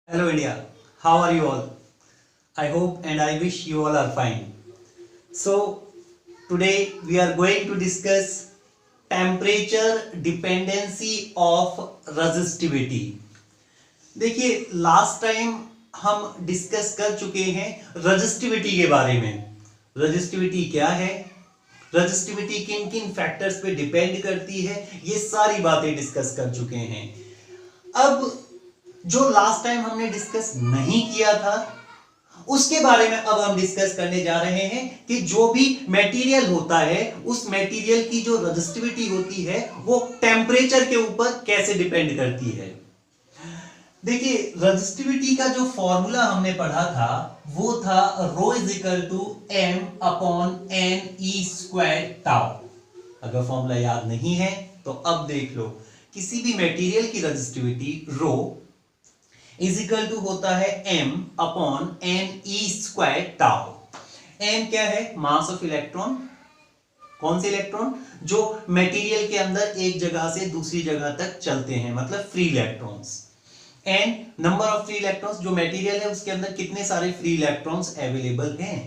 Hello India, how are you all? I hope and I wish you all are fine. So, today we are going to discuss temperature dependency of resistivity. देखिए last time हम discuss कर चुके हैं resistivity के बारे में। Resistivity क्या है, रजिस्टिविटी किन किन फैक्टर्स पे डिपेंड करती है, ये सारी बातें डिस्कस कर चुके हैं। अब जो लास्ट टाइम हमने डिस्कस नहीं किया था उसके बारे में अब हम डिस्कस करने जा रहे हैं कि जो भी मटेरियल होता है उस मटेरियल की जो रेजिस्टिविटी होती है वो टेम्परेचर के ऊपर कैसे डिपेंड करती है। देखिए रेजिस्टिविटी का जो फॉर्मूला हमने पढ़ा था वो था rho is equal to m upon n e square tau. अगर फॉर्मूला याद नहीं है तो अब देख लो, किसी भी मटेरियल की resistivity row is equal to होता है m upon n e square tau. m क्या है? Mass of electron. कौन से इलेक्ट्रॉन? जो मटेरियल के अंदर एक जगह से दूसरी जगह तक चलते हैं, मतलब free electrons. n number of free electrons, जो मटेरियल है उसके अंदर कितने सारे फ्री इलेक्ट्रॉन्स अवेलेबल हैं।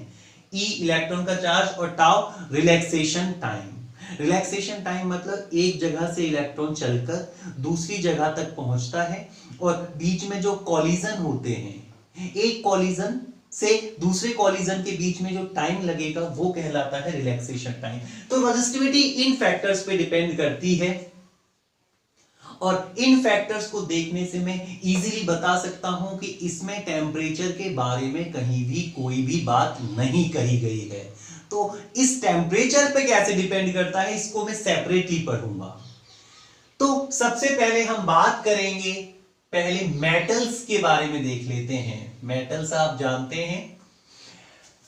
e इलेक्ट्रॉन का चार्ज और tau relaxation time. Relaxation time मतलब एक जगह से इलेक्ट्रॉन चलकर दूसरी जगह तक पहुंचता है और बीच में जो कॉलिजन होते हैं, एक कॉलिजन से दूसरे कॉलिजन के बीच में जो टाइम लगेगा वो कहलाता है रिलैक्सेशन टाइम। तो रेजिस्टिविटी इन फैक्टर्स पे डिपेंड करती है और इन फैक्टर्स को देखने से मैं इजीली बता सकता हूं कि इसमें टेम्परेचर के बारे में कहीं भी कोई भी बात नहीं कही गई है। तो इस टेम्परेचर पे कैसे डिपेंड करता है इसको मैं सेपरेटली पढ़ूंगा। तो सबसे पहले हम बात करेंगे, पहले मेटल्स के बारे में देख लेते हैं। मेटल्स आप जानते हैं,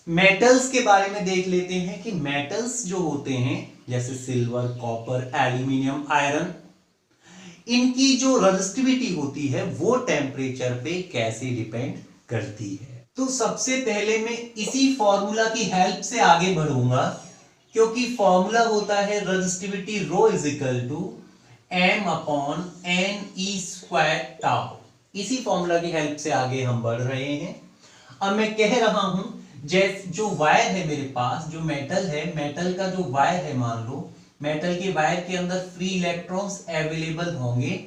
मेटल्स के बारे में देख लेते हैं कि मेटल्स जो होते हैं जैसे सिल्वर, कॉपर, एल्यूमिनियम, आयरन, इनकी जो रेजिस्टिविटी होती है वो टेम्परेचर पे कैसे डिपेंड करती है। तो सबसे पहले मैं इसी फॉर्मूला की हेल्प से आगे बढ़ूंगा, क्योंकि फॉर्मूला होता है resistivity row is equal to m upon n e square tau. इसी फॉर्मूला की हेल्प से आगे हम बढ़ रहे हैं। अब मैं कह रहा हूं जैसे जो वायर है मेरे पास, जो मेटल है, मेटल का जो वायर है, मान लो मेटल के वायर के अंदर फ्री इलेक्ट्रॉन्स अवेलेबल होंगे।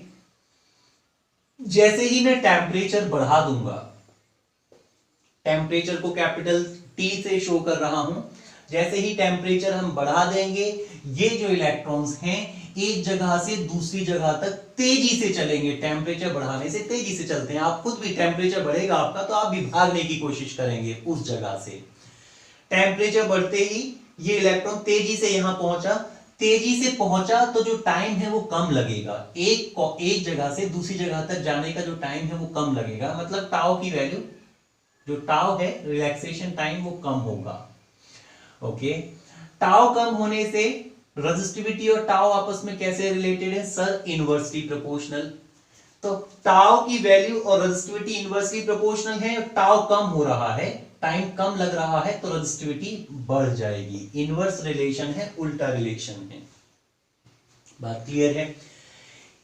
जैसे ही मैं टेम्परेचर बढ़ा दूंगा, टेम्परेचर को कैपिटल T से शो कर रहा हूं, जैसे ही टेम्परेचर हम बढ़ा देंगे ये जो इलेक्ट्रॉन्स हैं एक जगह से दूसरी जगह तक तेजी से चलेंगे। टेम्परेचर बढ़ाने से तेजी से चलते हैं। आप खुद भी टेम्परेचर बढ़ेगा आपका तो आप भी भागने की कोशिश करेंगे उस जगह से। टेम्परेचर बढ़ते ही ये इलेक्ट्रॉन तेजी से यहां पहुंचा, तेजी से पहुंचा तो जो टाइम है वो कम लगेगा। एक जगह से दूसरी जगह तक जाने का जो टाइम है वो कम लगेगा, मतलब टाउ की वैल्यू, जो टाउ है रिलैक्सेशन टाइम, वो कम होगा। ओके, टाउ कम होने से रेजिस्टिविटी और टाउ आपस में कैसे रिलेटेड है सर? Inversely proportional. तो टाउ की वैल्यू और रेजिस्टिविटी इनवर्सली प्रोपोर्शनल है, टाउ कम हो रहा है, टाइम कम लग रहा है तो रेजिस्टिविटी बढ़ जाएगी। इनवर्स रिलेशन है, उल्टा रिलेशन है। बात क्लियर है?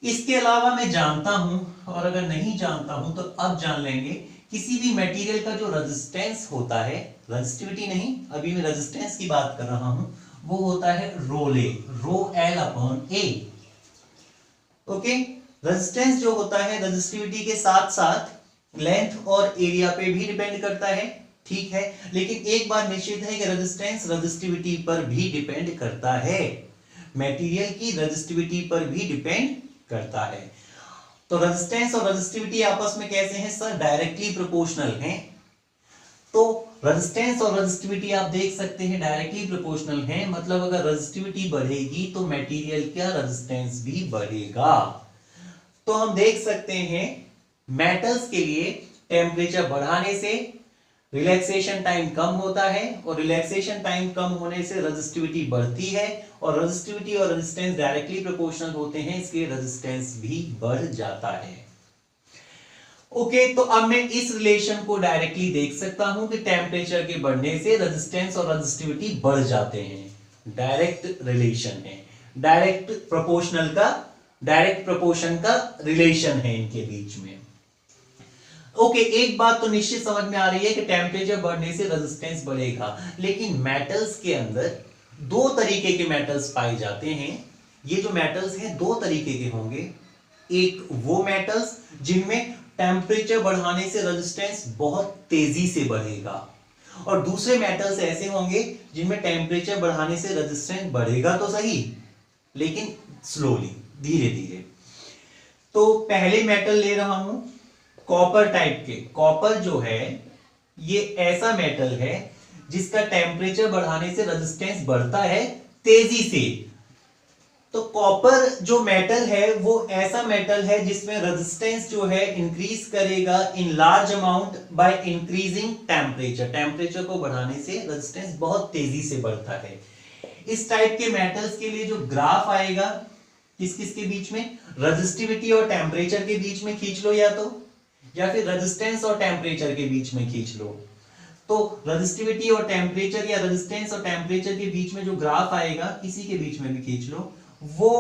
इसके अलावा मैं जानता हूं, और अगर नहीं जानता हूं तो अब जान लेंगे, किसी भी मटेरियल का जो रेजिस्टेंस होता है, रेजिस्टिविटी नहीं, अभी मैं रेजिस्टेंस की बात कर रहा हूं, वो होता है रोले, रो एल अपॉन ए। ओके, रेजिस्टेंस जो होता है रेजिस्टिविटी के साथ साथ लेंथ और एरिया पे भी डिपेंड करता है, ठीक है, लेकिन एक बात निश्चित है कि रेजिस्टेंस रेजिस्टिविटी पर भी डिपेंड करता है, मटेरियल की रेजिस्टिविटी पर भी डिपेंड करता है। तो रेजिस्टेंस और रेजिस्टिविटी आपस में कैसे हैं सर? डायरेक्टली प्रोपोर्शनल हैं। तो रेजिस्टेंस और रेजिस्टिविटी आप देख सकते हैं डायरेक्टली प्रोपोर्शनल हैं, मतलब अगर रेजिस्टिविटी बढ़ेगी तो मटेरियल का रेजिस्टेंस भी बढ़ेगा। तो हम देख सकते हैं मेटल्स के लिए टेम्परेचर बढ़ाने से रिलैक्सेशन टाइम कम होता है और रिलैक्सेशन टाइम कम होने से रेजिस्टिविटी बढ़ती है, और रेजिस्टिविटी और रेजिस्टेंस डायरेक्टली प्रोपोर्शनल होते हैं, इसलिए रेजिस्टेंस भी बढ़ जाता है। ओके, तो अब मैं इस रिलेशन को डायरेक्टली देख सकता हूं कि टेम्परेचर के बढ़ने से रेजिस्टेंस और रेजिस्टिविटी बढ़ जाते हैं। डायरेक्ट रिलेशन है, डायरेक्ट प्रोपोर्शनल का, डायरेक्ट प्रोपोर्शन का रिलेशन है इनके बीच में। ओके, एक बात तो निश्चित समझ में आ रही है कि टेम्परेचर बढ़ने से रेजिस्टेंस बढ़ेगा, लेकिन मेटल्स के अंदर दो तरीके के मेटल्स पाए जाते हैं। ये जो मेटल्स हैं दो तरीके के होंगे। एक वो मेटल्स जिनमें टेम्परेचर बढ़ाने से रेजिस्टेंस बहुत तेजी से बढ़ेगा, और दूसरे मेटल्स ऐसे होंगे जिनमें टेम्परेचर बढ़ाने से रेजिस्टेंस बढ़ेगा तो सही, लेकिन स्लोली, धीरे धीरे। तो पहले मेटल ले रहा हूं कॉपर टाइप के। कॉपर जो है ये ऐसा मेटल है जिसका टेम्परेचर बढ़ाने से रेजिस्टेंस बढ़ता है तेजी से। तो कॉपर जो मेटल है वो ऐसा मेटल है जिसमें रेजिस्टेंस जो है इंक्रीज करेगा in large amount by increasing temperature. Temperature को बढ़ाने से रेजिस्टेंस बहुत तेजी से बढ़ता है। इस टाइप के मेटल्स के लिए जो ग्राफ आएगा किस किस के बीच में, रेजिस्टिविटी और टेम्परेचर के बीच में खींच लो, या फिर रेजिस्टेंस और टेम्परेचर के बीच में खींच लो। तो रेजिस्टिविटी और टेम्परेचर या रेजिस्टेंस और टेम्परेचर के बीच में जो ग्राफ आएगा, किसी के बीच में भी खींच लो, वो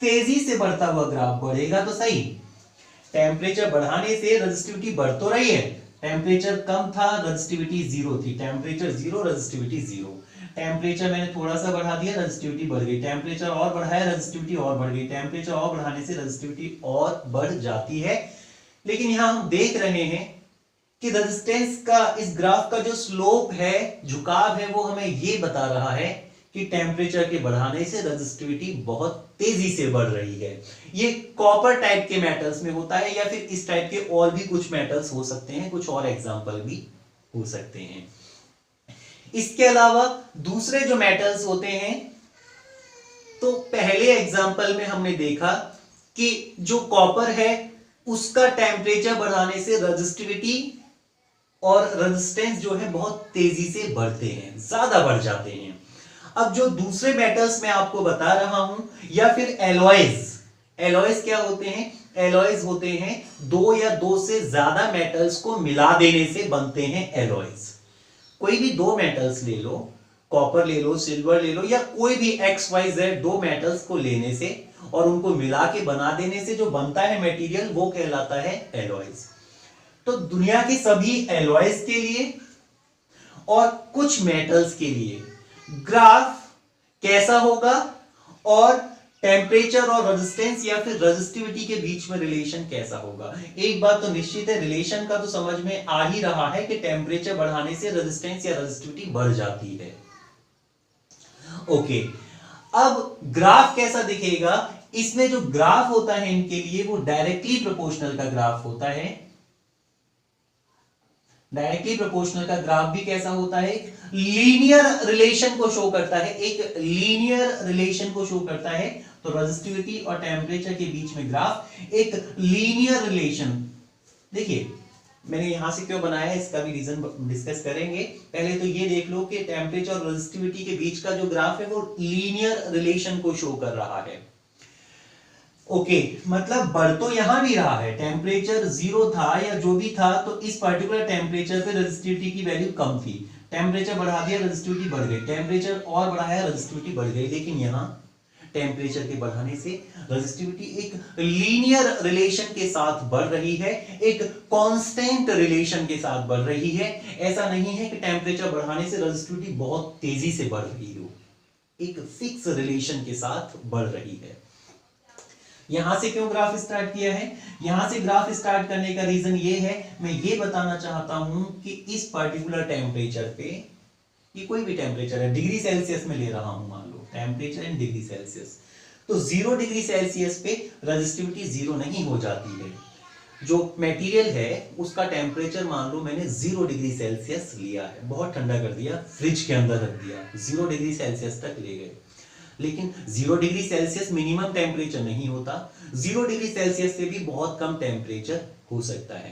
तेजी से बढ़ता हुआ ग्राफ बढ़ेगा तो सही। टेम्परेचर बढ़ाने से रेजिस्टिविटी बढ़ तो रही है, टेम्परेचर कम था, रेजिस्टिविटी जीरो थी, temperature zero, resistivity zero. Temperature मैंने थोड़ा सा बढ़ा दिया, रेजिस्टिविटी बढ़ गई, टेम्परेचर और बढ़ाया, रेजिस्टिविटी और बढ़ गई, टेम्परेचर और बढ़ाने से रेजिस्टिविटी और बढ़ जाती है। लेकिन यहां हम देख रहे हैं कि रेजिस्टेंस का इस ग्राफ का जो स्लोप है, झुकाव है, वो हमें ये बता रहा है कि टेम्परेचर के बढ़ाने से रेजिस्टिविटी बहुत तेजी से बढ़ रही है। ये कॉपर टाइप के मेटल्स में होता है, या फिर इस टाइप के और भी कुछ मेटल्स हो सकते हैं, कुछ और एग्जांपल भी हो सकते हैं। इसके अलावा दूसरे जो मेटल्स होते हैं, तो पहले एग्जांपल में हमने देखा कि जो कॉपर है उसका टेम्परेचर बढ़ाने से रेजिस्टिविटी और रेजिस्टेंस जो है बहुत तेजी से बढ़ते हैं, ज्यादा बढ़ जाते हैं। अब जो दूसरे मेटल्स मैं आपको बता रहा हूं, या फिर एलॉयज। एलॉयज क्या होते हैं? एलॉयज होते हैं दो या दो से ज्यादा मेटल्स को मिला देने से बनते हैं एलॉयज। कोई भी दो मेटल्स ले लो, कॉपर ले लो, सिल्वर ले लो, या कोई भी XYZ दो मेटल्स को लेने से और उनको मिला के बना देने से जो बनता है मटेरियल, वो कहलाता है एलॉयज। तो दुनिया के सभी एलॉयज के लिए और कुछ मेटल्स के लिए ग्राफ कैसा होगा, और टेम्परेचर और रेजिस्टेंस या फिर रेजिस्टिविटी के बीच में रिलेशन कैसा होगा। एक बात तो निश्चित है, रिलेशन का तो समझ में आ ही रहा है कि टेम्परेचर बढ़ाने से रेजिस्टेंस या रेजिस्टिविटी बढ़ जाती है। ओके, अब ग्राफ कैसा दिखेगा? इसमें जो ग्राफ होता है इनके लिए वो डायरेक्टली प्रोपोर्शनल का ग्राफ होता है। डायरेक्टली प्रोपोर्शनल का ग्राफ भी कैसा होता है? लीनियर रिलेशन को शो करता है, एक लीनियर रिलेशन को शो करता है। तो रेजिस्टिविटी और टेम्परेचर के बीच में ग्राफ एक लीनियर रिलेशन। देखिए मैंने यहां से क्यों बनाया है, इसका भी रीजन डिस्कस करेंगे। पहले तो ये देख लो कि टेम्परेचर और रेजिस्टिविटी के बीच का जो ग्राफ है वो लीनियर रिलेशन को शो कर रहा है। ओके, मतलब बढ़ तो यहां भी रहा है, टेम्परेचर जीरो था या जो भी था, तो इस पर्टिकुलर टेम्परेचर पे रेजिस्टिविटी की वैल्यू कम थी, टेम्परेचर बढ़ा दिया, रेजिस्टिविटी बढ़ गई, टेम्परेचर और बढ़ाया, रेजिस्टिविटी बढ़ गई। लेकिन यहां टेम्परेचर के बढ़ाने से रेजिस्टिविटी एक लीनियर रिलेशन के साथ बढ़ रही है, एक कांस्टेंट रिलेशन के साथ बढ़ रही है। ऐसा नहीं है कि टेम्परेचर बढ़ाने से रेजिस्टिविटी बहुत तेजी से बढ़ रही हो, एक फिक्स रिलेशन के साथ बढ़ रही है। यहां से क्यों ग्राफ स्टार्ट किया है? यहां से ग्राफ स्टार्ट करने का रीजन ये है, मैं ये बताना चाहता हूं कि इस पर्टिकुलर टेम्परेचर पे, ये कोई भी टेम्परेचर है, डिग्री सेल्सियस में ले रहा हूं, मान low temperature in degree Celsius, तो 0 डिग्री सेल्सियस पे रेजिस्टिविटी 0 नहीं हो जाती है। जो मटेरियल है उसका टेम्परेचर मान लो मैंने 0 डिग्री सेल्सियस लिया है, बहुत ठंडा कर दिया, फ्रिज के अंदर रख दिया, 0 डिग्री सेल्सियस तक ले गए। लेकिन 0 डिग्री सेल्सियस मिनिमम टेम्परेचर नहीं होता, 0 डिग्री सेल्सियस से भी बहुत कम टेम्परेचर हो सकता है।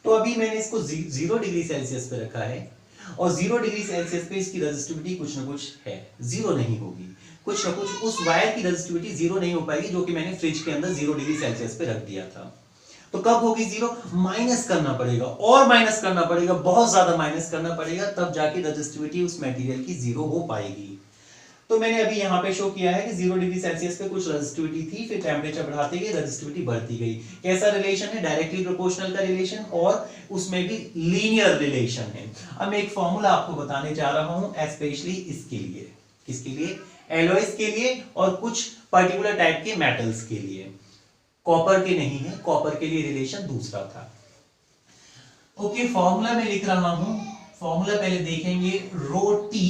तो अभी मैंने इसको 0 डिग्री सेल्सियस पे रखा है, और 0 डिग्री सेल्सियस पे इसकी रेजिस्टिविटी कुछ ना कुछ है, 0 नहीं होगी, कुछ ना कुछ उस वायर की रेजिस्टिविटी 0 नहीं हो पाएगी जो कि मैंने फ्रिज के अंदर 0 डिग्री सेल्सियस पे रख दिया था। तो कब होगी 0? माइनस करना पड़ेगा, और माइनस करना पड़ेगा, बहुत ज्यादा माइनस करना पड़ेगा, तब जाके रेजिस्टिविटी उस मटेरियल की 0 हो पाएगी। तो मैंने अभी यहाँ पे शो किया है कि 0 डिग्री सेल्सियस पे कुछ रेजिस्टिविटी थी, फिर टेम्परेचर बढ़ाते गए रेजिस्टिविटी बढ़ती गई। कैसा रिलेशन है? डायरेक्टली प्रोपोर्शनल का रिलेशन, और उसमें भी लीनियर रिलेशन है। अब मैं एक फॉर्मूला आपको बताने जा रहा हूं स्पेशली इसके लिए। किसके लिए? एलॉयज के लिए और कुछ पर्टिकुलर टाइप के मेटल्स के लिए। कॉपर के नहीं है, कॉपर के लिए रिलेशन दूसरा था। ओके, फॉर्मूला मैं लिख रहा हूं। फॉर्मूला पहले देखेंगे। रो टी,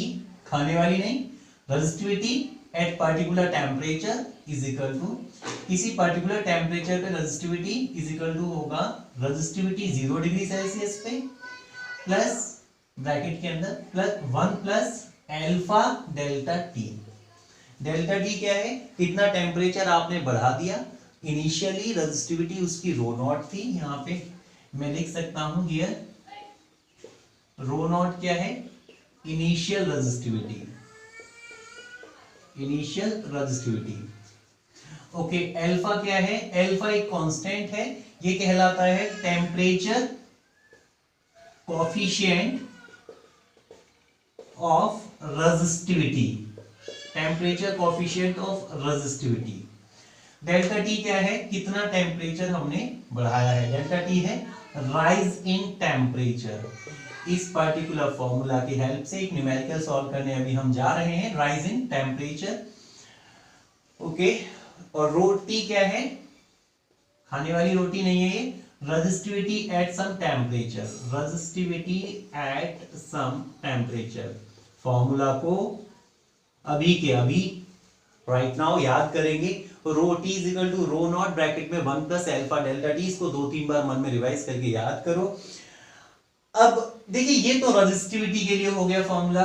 खाने वाली नहीं, resistivity at particular temperature is equal to, किसी पर्टिकुलर टेम्परेचर पे रेजिस्टिविटी इज इक्वल टू होगा रेजिस्टिविटी 0 डिग्री सेल्सियस पे प्लस ब्रैकेट के अंदर plus 1 plus alpha delta T. Delta T क्या है? कितना टेम्परेचर आपने बढ़ा दिया। इनिशियली रेजिस्टिविटी उसकी रो नॉट थी, यहां पे मैं लिख सकता हूं हियर रो नॉट क्या है? Initial resistivity. Initial resistivity. Okay, alpha क्या है? अल्फा एक कांस्टेंट है, ये कहलाता है temperature coefficient of resistivity. Temperature coefficient of resistivity. Delta T क्या है? कितना टेम्परेचर हमने बढ़ाया है। डेल्टा टी है राइज इन टेम्परेचर। इस पर्टिकुलर फॉर्मूला की हेल्प से एक न्यूमेरिकल सॉल्व करने अभी हम जा रहे हैं, राइज इन टेम्परेचर। ओके, और रोटी क्या है? खाने वाली रोटी नहीं है ये, resistivity at some temperature. Resistivity at some temperature. Formula को अभी के अभी राइट नाउ याद करेंगे। Rho T is equal to row not bracket में 1 प्लस अल्फा डेल्टा टी। इसको 2-3 बार मन में रिवाइज करके याद करो। अब देखिए, ये तो रेजिस्टिविटी के लिए हो गया फॉर्मूला,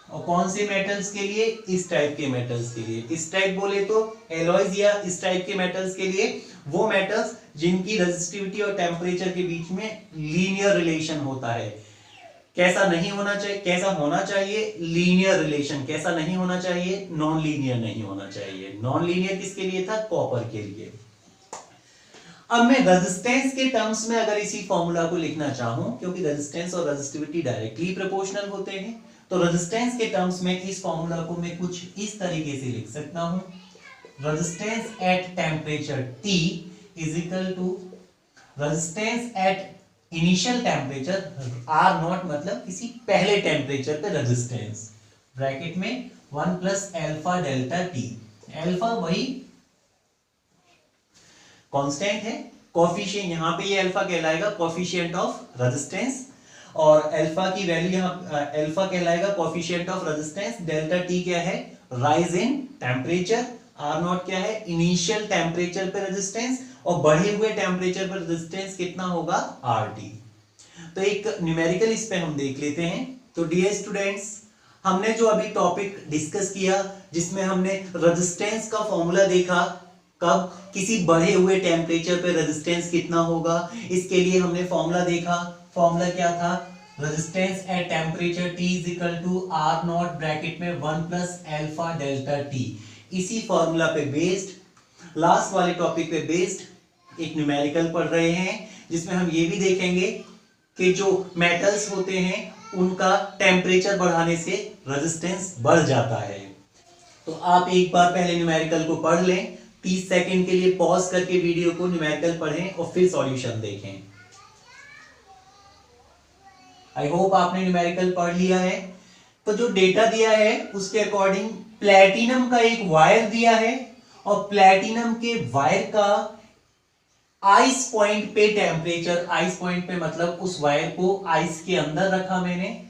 और कौन से मेटल्स के लिए? इस टाइप के मेटल्स के लिए। इस टाइप बोले तो एलॉयज, या इस टाइप के मेटल्स के लिए वो मेटल्स जिनकी रेजिस्टिविटी और टेम्परेचर के बीच में लीनियर रिलेशन होता है। कैसा नहीं होना चाहिए? कैसा होना चाहिए? Linear relation. कैसा नहीं होना चाहिए? नॉन लीनियर नहीं होना चाहिए। नॉन लीनियर किसके लिए था? कॉपर के लिए। अब मैं रेजिस्टेंस के टर्म्स में अगर इसी फॉर्मूला को लिखना चाहूं, क्योंकि रेजिस्टेंस और रेजिस्टिविटी डायरेक्टली प्रोपोर्शनल होते हैं, तो रेजिस्टेंस के टर्म्स में इस फॉर्मूला को मैं कुछ इस तरीके से लिख सकता हूं। Resistance at temperature T is equal to resistance at initial temperature R not, मतलब किसी पहले टेम्परेचर पे रेजिस्टेंस, ब्रैकेट में 1 plus alpha delta T. Alpha वही कांस्टेंट है, कोफिशिएंट यहां पे ये अल्फा कहलाएगा कोफिशिएंट ऑफ रेजिस्टेंस, और अल्फा की वैल्यू यहां अल्फा कहलाएगा coefficient of resistance. Delta T क्या है? Rise in temperature. Are not क्या है? इनिशियल टेम्परेचर पे रेजिस्टेंस, और बढ़े हुए टेम्परेचर पर रेजिस्टेंस कितना होगा? R T. तो एक न्यूमेरिकल इस पे हम देख लेते हैं। तो डियर स्टूडेंट्स, हमने जो अभी टॉपिक डिस्कस किया, जिसमें हमने रेजिस्टेंस का फॉर्मूला देखा, कब? किसी बढ़े हुए टेम्परेचर पे रेजिस्टेंस कितना होगा, इसके लिए हमने फॉर्मूला देखा। फॉर्मूला क्या था? Resistance at temperature T is equal to are not bracket में 1 प्लस अल्फा डेल्टा टी। इसी फॉर्मूला पे बेस्ड, लास्ट वाले टॉपिक पे बेस्ड एक न्यूमेरिकल पढ़ रहे हैं, जिसमें हम ये भी देखेंगे कि जो मेटल्स होते हैं उनका टेम्परेचर बढ़ाने से रेजिस्टेंस बढ़ जाता है। तो आप एक बार पहले न्यूमेरिकल को पढ़ लें, 30 सेकंड के लिए पॉज करके वीडियो को न्यूमेरिकल पढ़ें और फिर सॉल्यूशन देखें। आई होप आपने न्यूमेरिकल पढ़ लिया है। तो जो डेटा दिया है उसके अकॉर्डिंग प्लैटिनम का एक वायर दिया है, और प्लैटिनम के वायर का आइस पॉइंट पे टेम्परेचर, आइस पॉइंट पे मतलब उस वायर को आइस के अंदर रखा मैंने,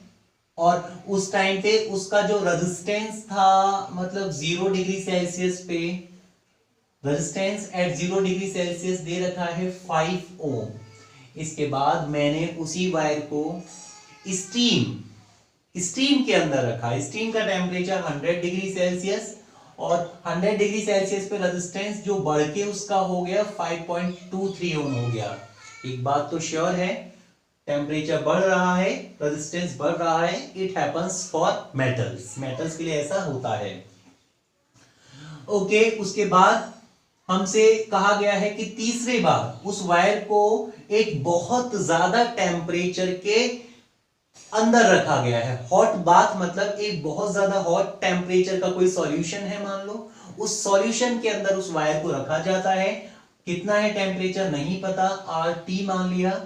और उस टाइम पे उसका जो रेजिस्टेंस था, मतलब 0 डिग्री सेल्सियस पे रेजिस्टेंस एट 0 डिग्री सेल्सियस दे रखा है 5 ओम। इसके बाद मैंने उसी वायर को स्टीम के अंदर रखा। स्टीम का टेम्परेचर 100 डिग्री सेल्सियस, और 100 डिग्री सेल्सियस पे रेजिस्टेंस जो बढ़ के उसका हो गया 5.23 ओम हो गया। एक बात तो श्योर है, टेम्परेचर बढ़ रहा है, रेजिस्टेंस बढ़ रहा है। It happens for metals, metals के लिए ऐसा होता है। ओके, उसके बाद हमसे कहा गया है कि तीसरे बार उस वायर को एक बहुत ज्यादा टेम्परेचर के अंदर रखा गया है। हॉट बाथ मतलब एक बहुत ज्यादा हॉट टेम्परेचर का कोई सॉल्यूशन है मान लो, उस सॉल्यूशन के अंदर उस वायर को रखा जाता है। कितना है टेम्परेचर नहीं पता, आर टी मान लिया,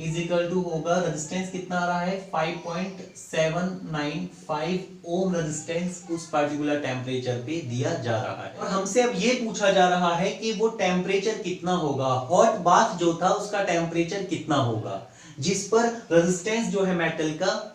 इज इक्वल टू होगा रेजिस्टेंस कितना आ रहा है 5.795 ओम रेजिस्टेंस उस पर्टिकुलर टेम्परेचर पे दिया जा रहा है। और हमसे अब ये पूछा जा रहा है कि वो टेम्परेचर कितना होगा, हॉट बाथ जो था उसका टेम्परेचर कितना होगा जिस पर रेजिस्टेंस जो है मेटल का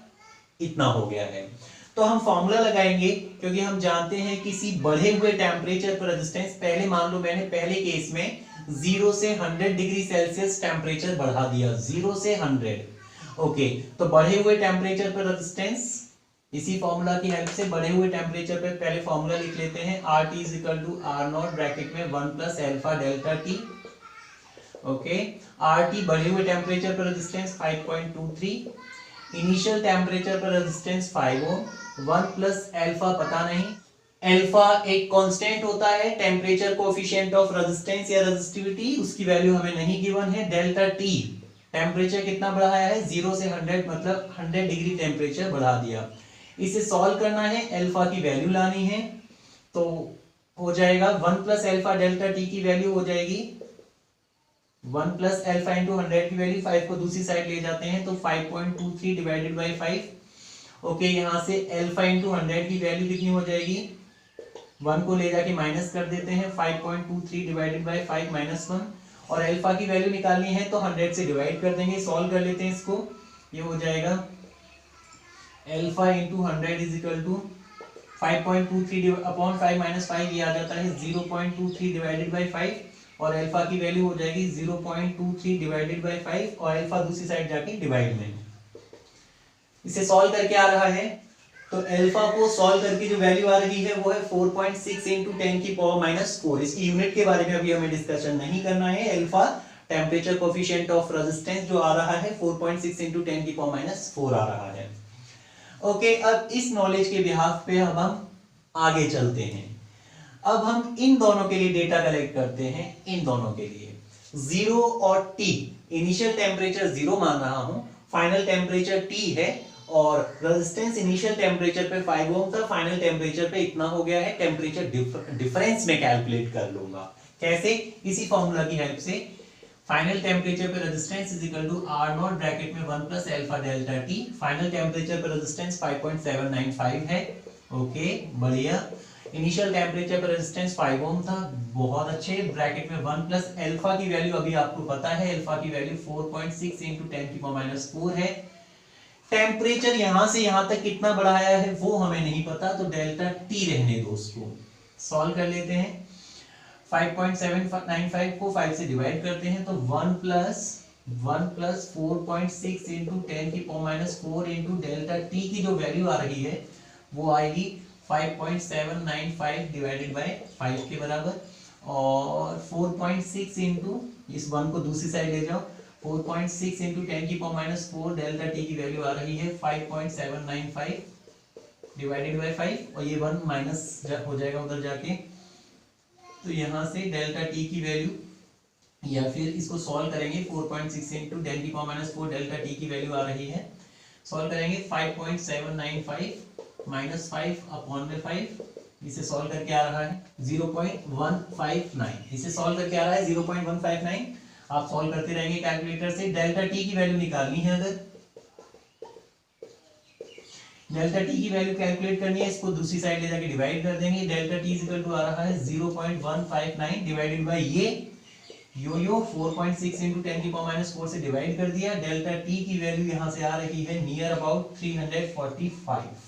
इतना हो गया है। तो हम फॉर्मूला लगाएंगे, क्योंकि हम जानते हैं किसी बढ़े हुए टेम्परेचर पर रेजिस्टेंस, पहले मान लो मैंने पहले केस में 0 से 100 डिग्री सेल्सियस टेम्परेचर बढ़ा दिया, 0 से 100। ओके, तो बढ़े हुए टेम्परेचर पर रेजिस्टेंस, इसी फॉर्मूला की हेल्प से बढ़े हुए टेम्परेचर पे पहले फॉर्मूला लिख लेते हैं, R T is equal to are not bracket में 1 plus alpha delta T. Okay, R T बढ़े हुए टेम्परेचर पर रेजिस्टेंस 5.23, इनिशियल टेम्परेचर पर रेजिस्टेंस 5 ओम, 1 प्लस एल्फा पता नहीं, एल्फा एक कांस्टेंट होता है, टेम्परेचर कोएफिशिएंट ऑफ रेजिस्टेंस या रेजिस्टिविटी, उसकी वैल्यू हमें नहीं गिवन है। डेल्टा टी टेम्परेचर कितना बढ़ाया है 0 से 100 मतलब 100 डिग्री टेम्परेचर बढ़ा दिया। इसे सॉल्व करना है, एल्फा की वैल्यू लानी है, तो हो जाएगा 1 प्लस एल्फा डेल्टा टी की वैल्यू हो जाएगी 1 प्लस एल्फा इंटू 100 की वैल्यू, 5 को दूसरी साइड ले जाते हैं तो 5.23 डिवाइडेड बाई 5। ओके, यहां से एल्फा इंटू 100 की वैल्यू कितनी हो जाएगी, 1 को ले जाके माइनस कर देते हैं, 5.23 डिवाइडेड बाई 5 माइनस 1, और एल्फा की वैल्यू निकालनी है तो 100 से डिवाइड कर देंगे, सॉल्व कर लेते हैं इसको। ये हो जाएगा alpha into 100 is equal to 5.23 upon 5 minus 5, ये आ जाता है 0.23 डिवाइडेड बाई 5, और एल्फा की वैल्यू हो जाएगी 0.23 डिवाइडेड बाई 5, और एल्फा दूसरी साइड जाके डिवाइड में। इसे सॉल्व करके आ रहा है, तो एल्फा को सॉल्व करके जो वैल्यू आ रही है वो है 4.6 इंटू 10 की पावर माइनस 4। इसकी यूनिट के बारे में अभी हमें डिस्कशन नहीं करना है। Alpha temperature coefficient of resistance जो आ रहा है 4.6 इंटू 10 की पावर माइनस 4 आ रहा है। ओके, अब इस नॉलेज के बिहाफ पे अब हम आगे चलते हैं। अब हम इन दोनों के लिए डेटा कलेक्ट करते हैं, इन दोनों के लिए 0 और T, इनिशियल टेम्परेचर 0 मान रहा हूं, फाइनल टेम्परेचर T है, और रेजिस्टेंस इनिशियल टेम्परेचर पे 5 ओम था, फाइनल टेम्परेचर पे इतना हो गया है, टेम्परेचर डिफरेंस में कैलकुलेट कर लूंगा। कैसे? इसी फॉर्मूला की हेल्प से, फाइनल टेम्परेचर पे resistance is equal to are not bracket में 1 plus alpha delta T, final temperature पे रेजिस्टेंस 5.795 है। ओके, बढ़िया। इनिशियल टेम्परेचर पर रेजिस्टेंस 5 ओम था, बहुत अच्छे, ब्रैकेट में 1 प्लस एल्फा की वैल्यू अभी आपको पता है, एल्फा की वैल्यू 4.6 इंटू 10 की पावर माइनस 4 है। टेम्परेचर यहां से यहां तक कितना बढ़ाया है वो हमें नहीं पता, तो डेल्टा टी रहने दो, उसको सॉल्व कर लेते हैं। 5.795 को 5 से डिवाइड करते हैं तो 1 प्लस 4.6 इंटू 10 की power minus 4 into delta T की जो वैल्यू आ रही है वो आएगी 5.795 डिवाइडेड बाय 5 के बराबर, और 4.6 इंटू इस 1 को दूसरी साइड ले जाओ, 4.6 इंटू 10 की पावर माइनस 4, डेल्टा टी की वैल्यू आ रही है 5.795 डिवाइडेड बाय 5, और ये 1 माइनस हो जाएगा उधर जाके, तो यहां से डेल्टा टी की वैल्यू, या फिर इसको सॉल्व करेंगे 4.6 इंटू 10 की पावर माइनस 4, डेल्टा टी की वैल्यू आ रही है, सॉल्व करेंगे 5.795 माइनस 5 अपॉन में 5, इसे सॉल्व करके आ रहा है 0.159, इसे सॉल्व करके आ रहा है 0.159। आप सॉल्व करते रहेंगे कैलकुलेटर से। डेल्टा टी की वैल्यू निकालनी है, अगर डेल्टा टी की वैल्यू कैलकुलेट करनी है, इसको दूसरी साइड ले जाके डिवाइड कर देंगे, delta t is equal to आ रहा है 0.159 डिवाइडेड बाय ये यो 4.6 इंटू 10 की पावर माइनस 4 से डिवाइड कर दिया, डेल्टा टी की वैल्यू यहां से आ रही है नियर अबाउट 345।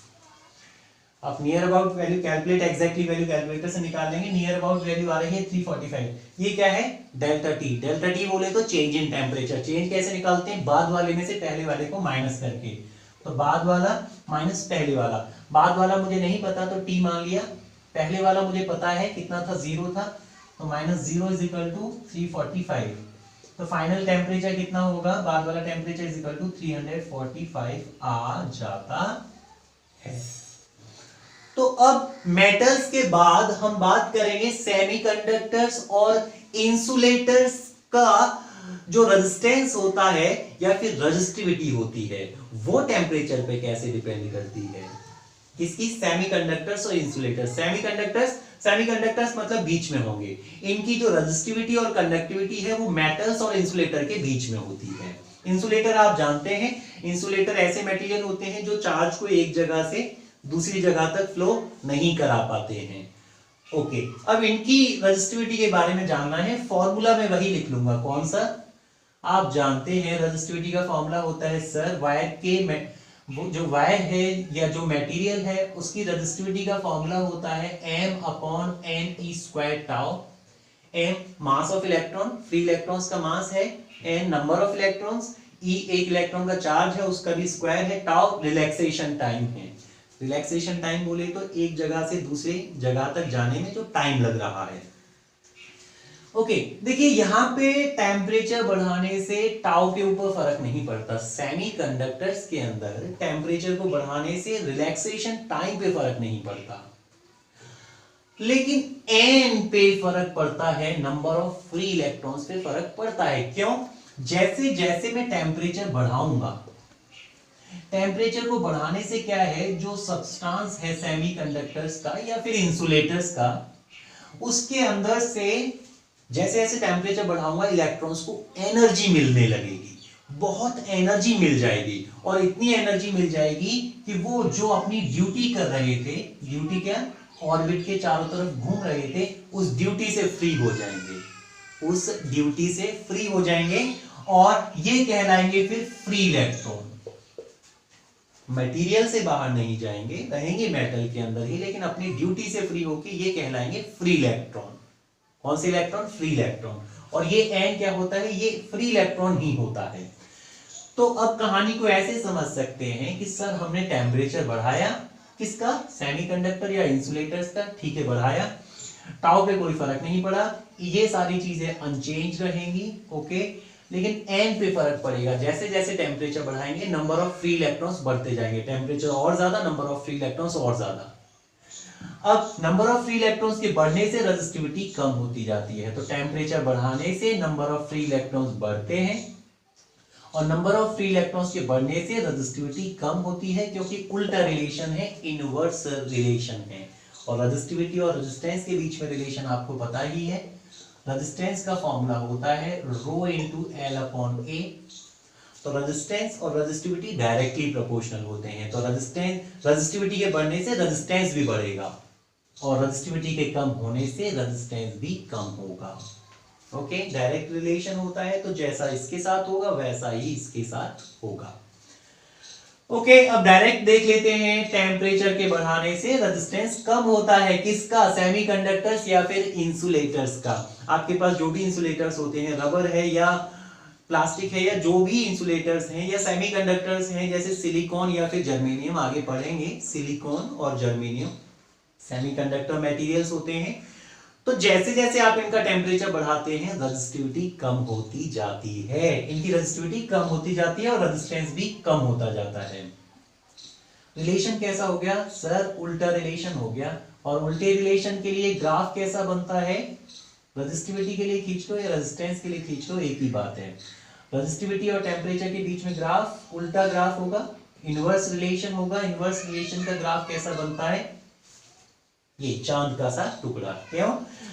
आप near about value calculate, exactly value calculator से निकाल लेंगे, नियर अबाउट वैल्यू आ रही है 345। ये क्या है? Delta T. डेल्टा टी बोले तो चेंज इन टेम्परेचर। चेंज कैसे निकालते हैं? बाद वाले में से पहले वाले को माइनस करके, तो बाद वाला माइनस पहले वाला, बाद वाला मुझे नहीं पता तो टी मान लिया, पहले वाला मुझे पता है कितना था, 0 था, तो माइनस 0 इज इक्वल टू 345, तो फाइनल टेम्परेचर कितना होगा, बाद वाला टेम्परेचर इज इक्वल टू 345 आ जाता है। तो अब मेटल्स के बाद हम बात करेंगे सेमीकंडक्टर्स और इंसुलेटर्स का जो रेजिस्टेंस होता है या फिर रेजिस्टिविटी होती है वो टेम्परेचर पे कैसे डिपेंड करती है? किसकी? सेमीकंडक्टर्स और इंसुलेटर्स। सेमीकंडक्टर्स मतलब बीच में होंगे। इनकी जो रेजिस्टिविटी और कंडक्टिविटी है वो मेटल्स और इंसुलेटर के बीच में होती है। इंसुलेटर आप जानते हैं, इंसुलेटर ऐसे मटेरियल होते हैं जो चार्ज को एक जगह से दूसरी जगह तक फ्लो नहीं करा पाते हैं। ओके, अब इनकी रेजिस्टिविटी के बारे में जानना है, फॉर्मूला मैं वही लिख लूंगा। कौन सा? आप जानते हैं रेजिस्टिविटी का फॉर्मूला होता है सर, वायर के वो जो वायर है या जो मटेरियल है उसकी रेजिस्टिविटी का फॉर्मूला होता है m/n(e²τ). m mass of electron, free electrons का मास है, n number of electrons, e एक इलेक्ट्रॉन का चार्ज है उसका भी स्क्वायर है, टाउ रिलैक्सेशन टाइम है। रिलैक्सेशन टाइम बोले तो एक जगह से दूसरी जगह तक जाने में जो टाइम लग रहा है। ओके, देखिए यहां पे टेम्परेचर बढ़ाने से टाउ के ऊपर फर्क नहीं पड़ता। सेमीकंडक्टर्स के अंदर टेम्परेचर को बढ़ाने से रिलैक्सेशन टाइम पे फर्क नहीं पड़ता, लेकिन एन पे फर्क पड़ता है, नंबर ऑफ फ्री इलेक्ट्रॉन्स पे फर्क पड़ता है। क्यों? जैसे जैसे मैं टेम्परेचर बढ़ाऊंगा, टेम्परेचर को बढ़ाने से क्या है, जो सब्सटेंस है सेमीकंडक्टर्स का या फिर इंसुलेटर्स का, उसके अंदर से जैसे जैसे टेम्परेचर बढ़ाऊंगा इलेक्ट्रॉन्स को एनर्जी मिलने लगेगी, बहुत एनर्जी मिल जाएगी, और इतनी एनर्जी मिल जाएगी कि वो जो अपनी ड्यूटी कर रहे थे, ड्यूटी क्या, ऑर्बिट के चारों तरफ घूम रहे थे, उस ड्यूटी से फ्री हो जाएंगे, उस ड्यूटी से फ्री हो जाएंगे, और ये कहलाएंगे फिर फ्री इलेक्ट्रॉन। मटेरियल से बाहर नहीं जाएंगे, रहेंगे मेटल के अंदर ही, लेकिन अपनी ड्यूटी से फ्री होके ये कहलाएंगे फ्री इलेक्ट्रॉन। कौन से इलेक्ट्रॉन? Free electron. और ये एन क्या होता है? ये फ्री इलेक्ट्रॉन ही होता है। तो अब कहानी को ऐसे समझ सकते हैं कि सर हमने टेम्परेचर बढ़ाया, किसका? सेमीकंडक्टर या इंसुलेटर्स का, ठीक है बढ़ाया, टाउ पे कोई फर्क नहीं पड़ा, ये सारी चीजें अनचेंज रहेंगी, ओके, लेकिन एन पे फर्क पड़ेगा। जैसे जैसे टेम्परेचर बढ़ाएंगे नंबर ऑफ फ्री इलेक्ट्रॉन्स बढ़ते जाएंगे, टेम्परेचर और ज्यादा, नंबर ऑफ फ्री इलेक्ट्रॉन्स और ज्यादा। अब नंबर ऑफ फ्री इलेक्ट्रॉन्स के बढ़ने से रेजिस्टिविटी कम होती जाती है, तो टेम्परेचर बढ़ाने से नंबर ऑफ फ्री इलेक्ट्रॉन्स बढ़ते हैं, और नंबर ऑफ फ्री इलेक्ट्रॉन्स के बढ़ने से रेजिस्टिविटी कम होती है, क्योंकि उल्टा रिलेशन है, इनवर्स रिलेशन है। और रेजिस्टिविटी और रेजिस्टेंस के बीच में रिलेशन आपको पता ही है, रेजिस्टेंस का फॉर्मूला होता है ρ×L/A। तो रेजिस्टेंस और रेजिस्टिविटी डायरेक्टली प्रोपोर्शनल होते हैं, तो रेजिस्टिविटी के बढ़ने से रेजिस्टेंस भी बढ़ेगा, और रेजिस्टिविटी के कम होने से रेजिस्टेंस भी कम होगा। ओके, डायरेक्ट रिलेशन होता है, तो जैसा इसके साथ होगा वैसा ही इसके साथ होगा। ओके, अब डायरेक्ट देख लेते हैं, टेम्परेचर के बढ़ाने से रेजिस्टेंस कम होता है, किसका? सेमीकंडक्टर्स या फिर इंसुलेटर्स का। आपके पास जो भी इंसुलेटर्स होते हैं, रबर है या प्लास्टिक है या जो भी इंसुलेटर्स हैं या सेमीकंडक्टर्स हैं, जैसे सिलिकॉन या फिर जर्मेनियम, आगे पढ़ेंगे, सिलिकॉन और जर्मेनियम सेमीकंडक्टर मटेरियल्स होते हैं। तो जैसे जैसे आप इनका टेम्परेचर बढ़ाते हैं रेजिस्टिविटी कम होती जाती है, इनकी रेजिस्टिविटी कम होती जाती है और रेजिस्टेंस भी कम होता जाता है। रिलेशन कैसा हो गया सर? उल्टा रिलेशन हो गया। और उल्टे रिलेशन के लिए ग्राफ कैसा बनता है? रेजिस्टिविटी के लिए खींच लो या रेजिस्टेंस के लिए खींच लो, एक ही बात है। रेजिस्टिविटी और टेम्परेचर के बीच में ग्राफ उल्टा ग्राफ होगा, इनवर्स रिलेशन होगा। इनवर्स रिलेशन का ग्राफ कैसा बनता है? ये चांद का सा टुकड़ा। क्यों?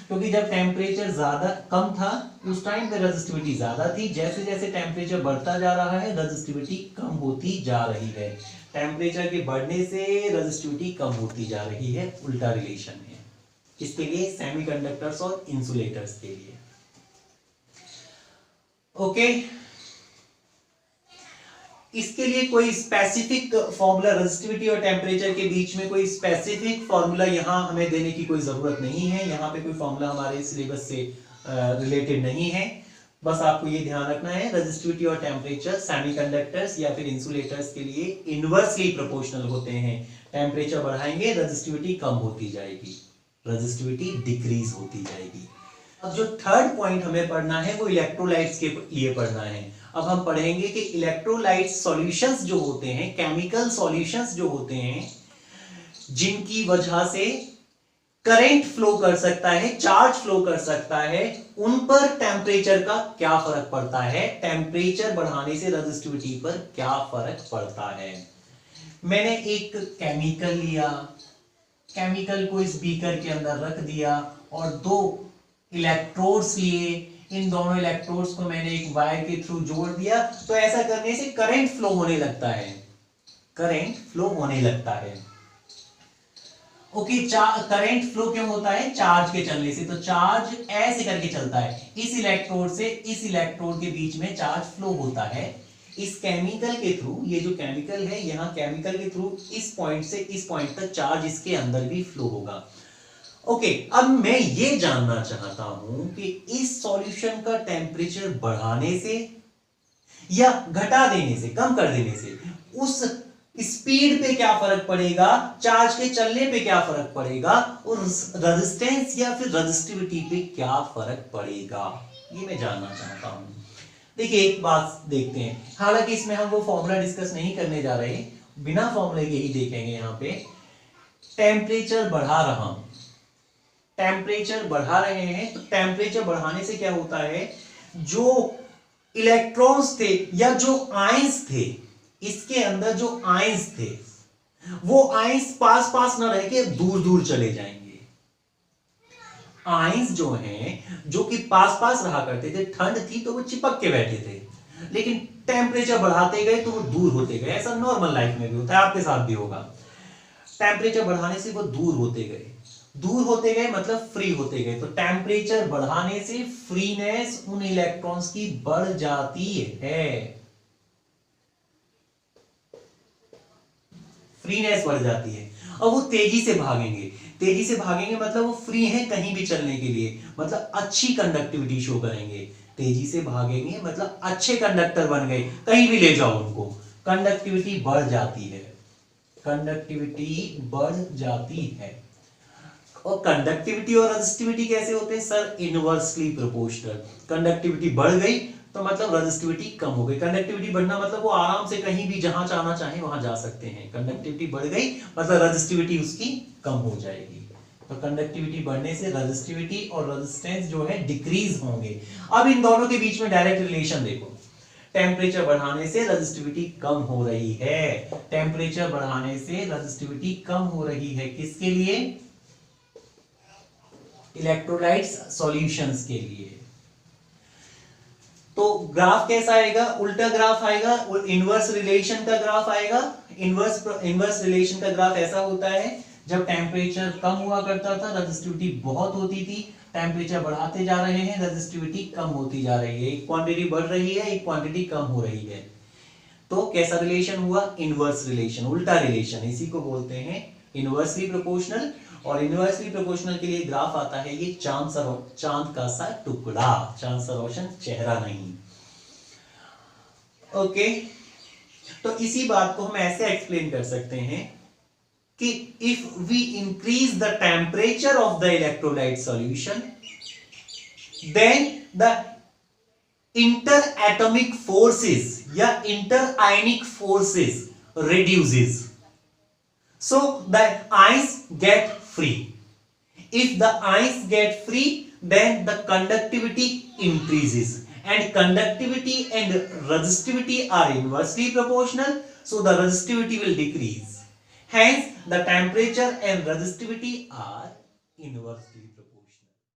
क्योंकि जब टेम्परेचर ज्यादा कम था उस टाइम पे रेजिस्टिविटी ज्यादा थी, जैसे जैसे टेम्परेचर बढ़ता जा रहा है रेजिस्टिविटी कम होती जा रही है। टेम्परेचर के बढ़ने से रेजिस्टिविटी कम होती जा रही है, उल्टा रिलेशन है। किसके लिए? सेमीकंडक्टर्स और इंसुलेटर्स के लिए। ओके, इसके लिए कोई स्पेसिफिक फॉर्मूला, रेजिस्टिविटी और टेम्परेचर के बीच में कोई स्पेसिफिक फॉर्मूला यहां हमें देने की कोई जरूरत नहीं है। यहां पे कोई फॉर्मूला हमारे सिलेबस से रिलेटेड नहीं है। बस आपको ये ध्यान रखना है, रेजिस्टिविटी और टेम्परेचर सेमीकंडक्टर्स या फिर इंसुलेटर्स के लिए इनवर्सली प्रोपोर्शनल होते हैं। टेम्परेचर बढ़ाएंगे रेजिस्टिविटी कम होती जाएगी, रेजिस्टिविटी डिक्रीज होती जाएगी। अब जो थर्ड पॉइंट हमें पढ़ना है वो इलेक्ट्रोलाइट्स के लिए पढ़ना है। अब हम पढ़ेंगे कि इलेक्ट्रोलाइट सॉल्यूशंस जो होते हैं, केमिकल सॉल्यूशंस जो होते हैं, जिनकी वजह से करंट फ्लो कर सकता है, चार्ज फ्लो कर सकता है, उन पर टेम्परेचर का क्या फर्क पड़ता है, टेम्परेचर बढ़ाने से रेजिस्टिविटी पर क्या फर्क पड़ता है। मैंने एक केमिकल लिया, केमिकल को इस बीकर के अंदर रख दिया और दो इलेक्ट्रोड्स लिए, इन दोनों इलेक्ट्रोड्स को मैंने एक वायर के थ्रू जोड़ दिया, तो ऐसा करने से करंट फ्लो होने लगता है, करंट फ्लो होने लगता है। ओके, करंट फ्लो क्यों होता है, चार्ज के चलने से। तो चार्ज ऐसे करके चलता है, इस इलेक्ट्रोड से इस इलेक्ट्रोड के बीच में चार्ज फ्लो होता है इस केमिकल के थ्रू। ये जो केमिकल है, यहां केमिकल के थ्रू इस पॉइंट से इस पॉइंट तक चार्ज इसके अंदर भी फ्लो होगा। ओके, अब मैं ये जानना चाहता हूं कि इस सॉल्यूशन का टेम्परेचर बढ़ाने से या घटा देने से, कम कर देने से, उस स्पीड पे क्या फर्क पड़ेगा, चार्ज के चलने पे क्या फर्क पड़ेगा, और रेजिस्टेंस या फिर रेजिस्टिविटी पे क्या फर्क पड़ेगा, ये मैं जानना चाहता हूं। देखिए एक बात देखते हैं, हालांकि इसमें हम वो फॉर्मूला डिस्कस नहीं करने जा रहे, बिना फॉर्मूले के ही देखेंगे। यहां पे टेम्परेचर बढ़ा रहा हूं, टेम्परेचर बढ़ा रहे हैं, तो टेम्परेचर बढ़ाने से क्या होता है, जो इलेक्ट्रॉन्स थे या जो आयंस थे, इसके अंदर जो आयंस थे, वो आयंस पास पास ना रह के दूर दूर चले जाएंगे। आयंस जो हैं, जो कि पास पास रहा करते थे, ठंड थी तो वो चिपक के बैठे थे, लेकिन टेम्परेचर बढ़ाते गए तो वो दूर होते गए। ऐसा नॉर्मल लाइफ में भी होता है, आपके साथ भी होगा। टेम्परेचर बढ़ाने से वो दूर होते गए, दूर होते गए मतलब फ्री होते गए। तो टेम्परेचर बढ़ाने से फ्रीनेस उन इलेक्ट्रॉन्स की बढ़ जाती है, फ्रीनेस बढ़ जाती है, और वो तेजी से भागेंगे। तेजी से भागेंगे मतलब वो फ्री हैं कहीं भी चलने के लिए, मतलब अच्छी कंडक्टिविटी शो करेंगे। तेजी से भागेंगे मतलब अच्छे कंडक्टर बन गए, कहीं भी ले जाओ उनको, कंडक्टिविटी बढ़ जाती है, कंडक्टिविटी बढ़ जाती है। और कंडक्टिविटी और रेजिस्टिविटी कैसे होते हैं सर, इनवर्सली प्रोपोर्शनल। कंडक्टिविटी बढ़ गई तो मतलब रेजिस्टिविटी कम हो गई। कंडक्टिविटी बढ़ना मतलब वो आराम से कहीं भी जहां जाना चाहे वहां जा सकते हैं। कंडक्टिविटी बढ़ गई मतलब रेजिस्टिविटी उसकी कम हो जाएगी। तो कंडक्टिविटी बढ़ने से रेजिस्टिविटी और रेजिस्टेंस जो है डिक्रीज होंगे। अब इन दोनों के बीच में डायरेक्ट रिलेशन देखो, टेम्परेचर बढ़ाने से रेजिस्टिविटी कम हो रही है, टेम्परेचर बढ़ाने से रेजिस्टिविटी कम हो रही है, किसके लिए, इलेक्ट्रोलाइट्स सॉल्यूशंस के लिए। तो ग्राफ कैसा आएगा, उल्टा ग्राफ आएगा, इनवर्स रिलेशन का ग्राफ आएगा। इनवर्स रिलेशन का ग्राफ ऐसा होता है, जब टेम्परेचर कम हुआ करता था रेजिस्टिविटी बहुत होती थी, टेम्परेचर बढ़ाते जा रहे हैं रेजिस्टिविटी कम होती जा रही है, एक क्वांटिटी बढ़ रही है एक क्वांटिटी कम हो रही है। तो कैसा रिलेशन हुआ, इनवर्स रिलेशन, उल्टा रिलेशन, इसी को बोलते हैं इनवर्सली प्रोपोर्शनल। और इनवर्सली प्रोपोर्शनल के लिए ग्राफ आता है ये चांद का सा टुकड़ा, चांद सा रोशन चेहरा नहीं। ओके, तो इसी बात को हम ऐसे एक्सप्लेन कर सकते हैं कि if we increase the temperature of the electrolyte solution, then the inter atomic forces या inter ionic forces reduces, so the ions get free. If the ions get free, then the conductivity increases, and conductivity and resistivity are inversely proportional, so the resistivity will decrease. Hence the temperature and resistivity are inversely